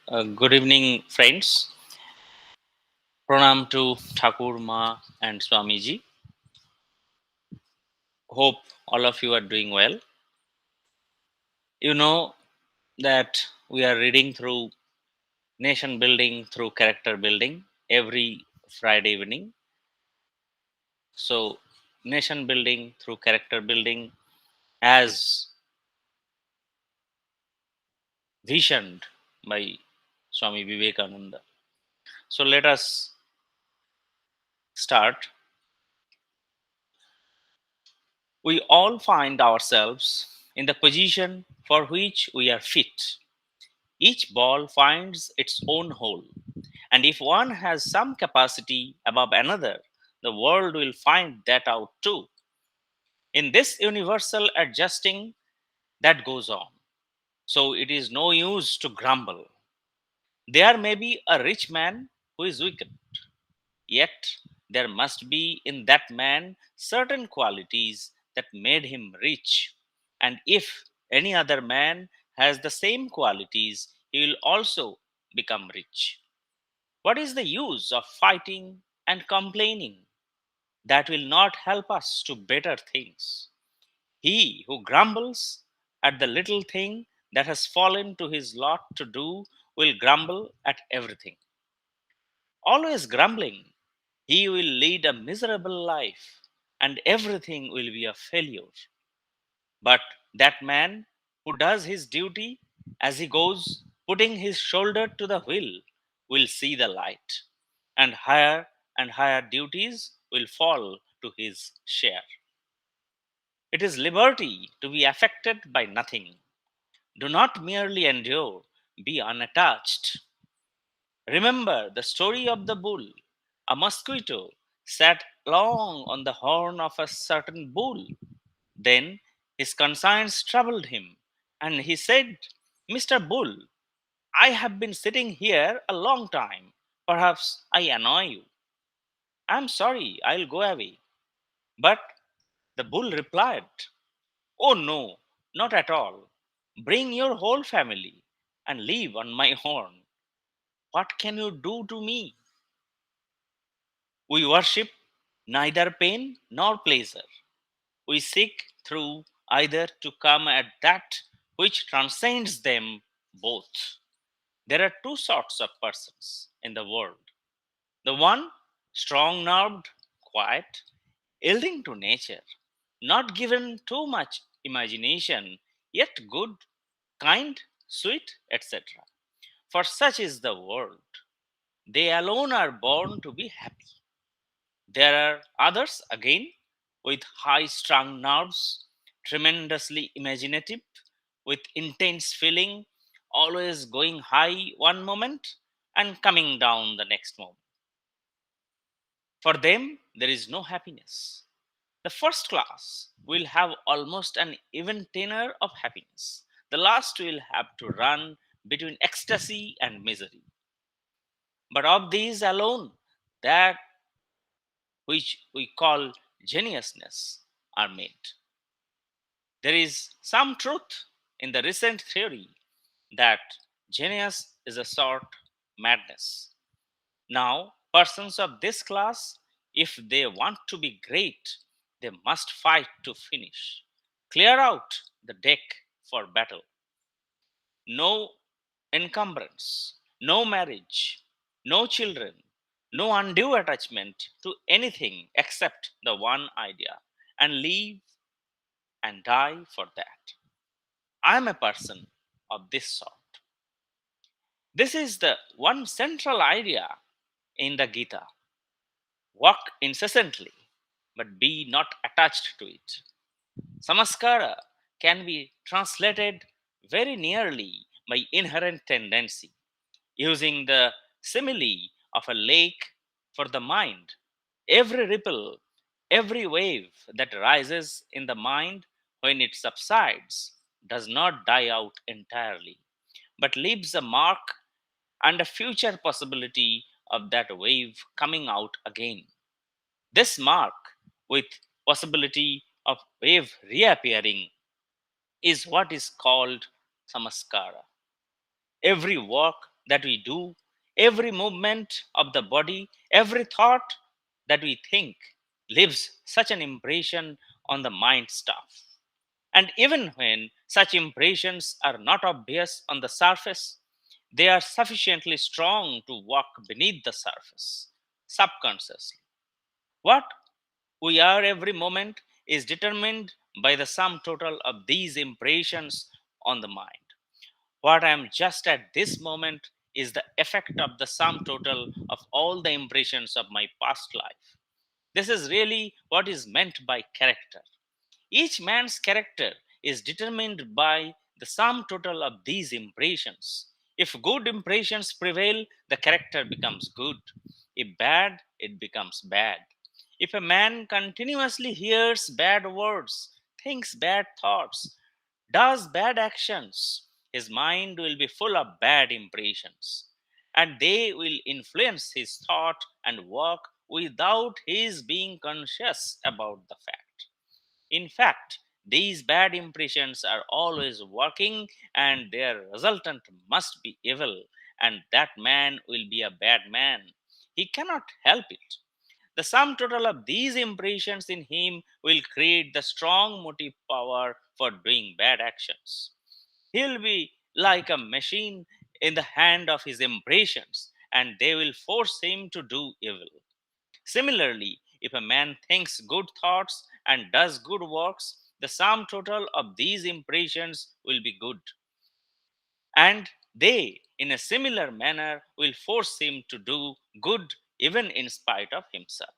Good evening, friends. Pranam to Thakur, Maa and Swamiji. Hope all of you are doing well. You know that we are reading through nation building through character building every Friday evening. So, nation building through character building as visioned by Swami Vivekananda. So, let us start. We all find ourselves in the position for which we are fit. Each ball finds its own hole, and if one has some capacity above another, the world will find that out too. In this universal adjusting that goes on, so it is no use to grumble. There may be a rich man who is wicked, yet there must be in that man certain qualities that made him rich. And if any other man has the same qualities, he will also become rich. What is the use of fighting and complaining? That will not help us to better things. He who grumbles at the little thing that has fallen to his lot to do will grumble at everything. Always grumbling, he will lead a miserable life and everything will be a failure. But that man who does his duty as he goes, putting his shoulder to the wheel, will see the light, and higher duties will fall to his share. It is liberty to be affected by nothing. Do not merely endure, be unattached. Remember the story of the bull. A mosquito sat long on the horn of a certain bull. Then his conscience troubled him, and he said, Mr. Bull, I have been sitting here a long time. Perhaps I annoy you. I'm sorry, I'll go away. But the bull replied, Oh no, not at all. Bring your whole family and live on my horn. What can you do to me? We worship neither pain nor pleasure. We seek through either to come at that which transcends them both. There are two sorts of persons in the world. The one, strong nerved, quiet, yielding to nature, not given too much imagination, yet good, kind, sweet, etc. For such is the world. They alone are born to be happy. There are others again with high strung nerves, tremendously imaginative, with intense feeling, always going high one moment and coming down the next moment. For them, there is no happiness. The first class will have almost an even tenor of happiness. The last will have to run between ecstasy and misery. But of these alone, that which we call geniusness are made. There is some truth in the recent theory that genius is a sort madness. Now, persons of this class, if they want to be great, they must fight to finish. Clear out the deck for battle. No encumbrance, no marriage, no children, no undue attachment to anything except the one idea, and live and die for that. I am a person of this sort. This is the one central idea in the Gita. Work incessantly, but be not attached to it. Samaskara can be translated very nearly by inherent tendency, using the simile of a lake for the mind. Every ripple, every wave that rises in the mind when it subsides does not die out entirely, but leaves a mark and a future possibility of that wave coming out again. This mark, with possibility of wave reappearing, is what is called samaskara. Every work that we do, every movement of the body, every thought that we think leaves such an impression on the mind stuff. And even when such impressions are not obvious on the surface, they are sufficiently strong to walk beneath the surface subconsciously. What we are every moment is determined by the sum total of these impressions on the mind. What I am just at this moment is the effect of the sum total of all the impressions of my past life. This is really what is meant by character. Each man's character is determined by the sum total of these impressions. If good impressions prevail, the character becomes good. If bad, it becomes bad. If a man continuously hears bad words, thinks bad thoughts, does bad actions, his mind will be full of bad impressions, and they will influence his thought and work without his being conscious about the fact. In fact, these bad impressions are always working, and their resultant must be evil, and that man will be a bad man. He cannot help it. The sum total of these impressions in him will create the strong motive power for doing bad actions. He'll be like a machine in the hand of his impressions, and they will force him to do evil. Similarly, if a man thinks good thoughts and does good works, the sum total of these impressions will be good, and they, in a similar manner, will force him to do good even in spite of himself.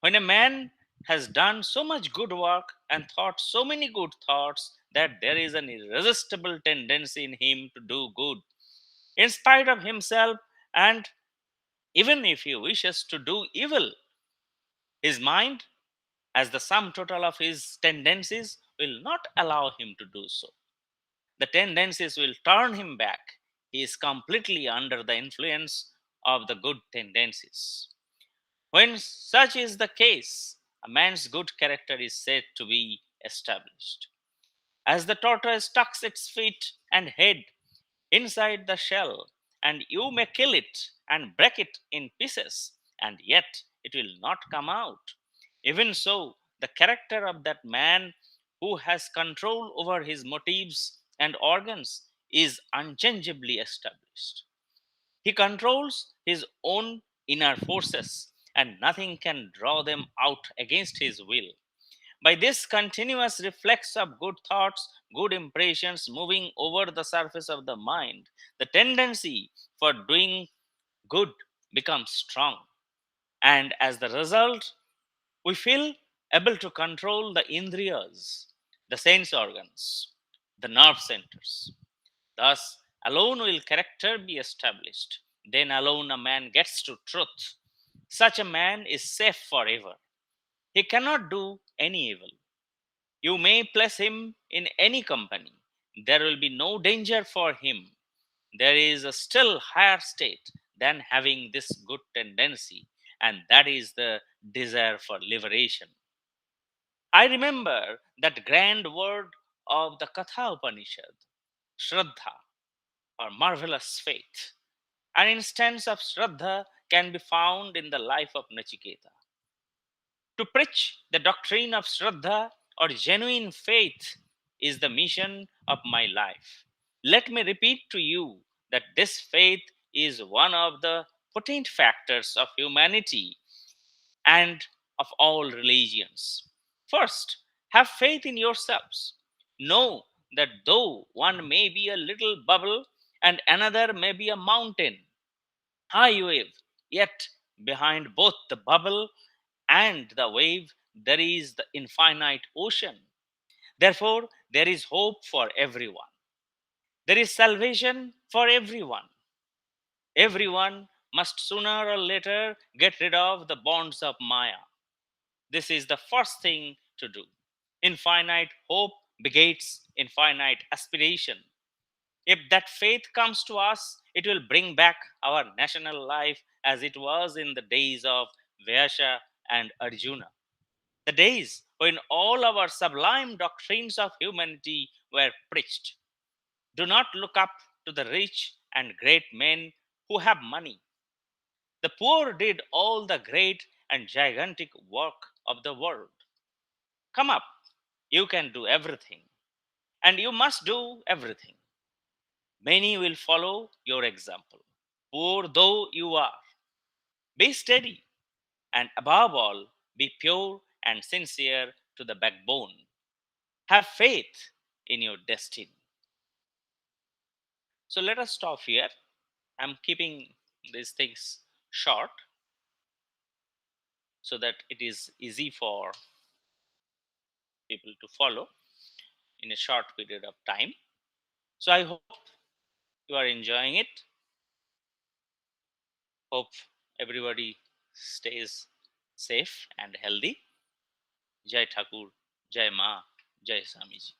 When a man has done so much good work and thought so many good thoughts that there is an irresistible tendency in him to do good, in spite of himself, and even if he wishes to do evil, his mind, as the sum total of his tendencies, will not allow him to do so. The tendencies will turn him back. He is completely under the influence of the good tendencies. When such is the case, a man's good character is said to be established. As the tortoise tucks its feet and head inside the shell, and you may kill it and break it in pieces, and yet it will not come out. Even so, the character of that man who has control over his motives and organs is unchangeably established. He controls his own inner forces, and nothing can draw them out against his will. By this continuous reflex of good thoughts, good impressions moving over the surface of the mind, the tendency for doing good becomes strong. And as the result, we feel able to control the indriyas, the sense organs, the nerve centers. Thus, alone will character be established. Then alone a man gets to truth. Such a man is safe forever. He cannot do any evil. You may place him in any company. There will be no danger for him. There is a still higher state than having this good tendency, and that is the desire for liberation. I remember that grand word of the Katha Upanishad, Shraddha, or marvelous faith. An instance of Shraddha can be found in the life of Nachiketa. To preach the doctrine of Shraddha or genuine faith is the mission of my life. Let me repeat to you that this faith is one of the potent factors of humanity and of all religions. First, have faith in yourselves. Know that though one may be a little bubble and another may be a mountain, high wave, yet behind both the bubble and the wave there is the infinite ocean. Therefore, there is hope for everyone. There is salvation for everyone. Everyone must sooner or later get rid of the bonds of Maya. This is the first thing to do. Infinite hope begets infinite aspiration. If that faith comes to us, it will bring back our national life as it was in the days of Vyasa and Arjuna, the days when all our sublime doctrines of humanity were preached. Do not look up to the rich and great men who have money. The poor did all the great and gigantic work of the world. Come up, you can do everything, and you must do everything. Many will follow your example. Poor though you are, be steady, and above all, be pure and sincere to the backbone. Have faith in your destiny. So let us stop here. I'm keeping these things short so that it is easy for people to follow in a short period of time. So I hope you are enjoying it. Hope everybody stays safe and healthy. Jai Thakur, Jai Maa, Jai Swamiji.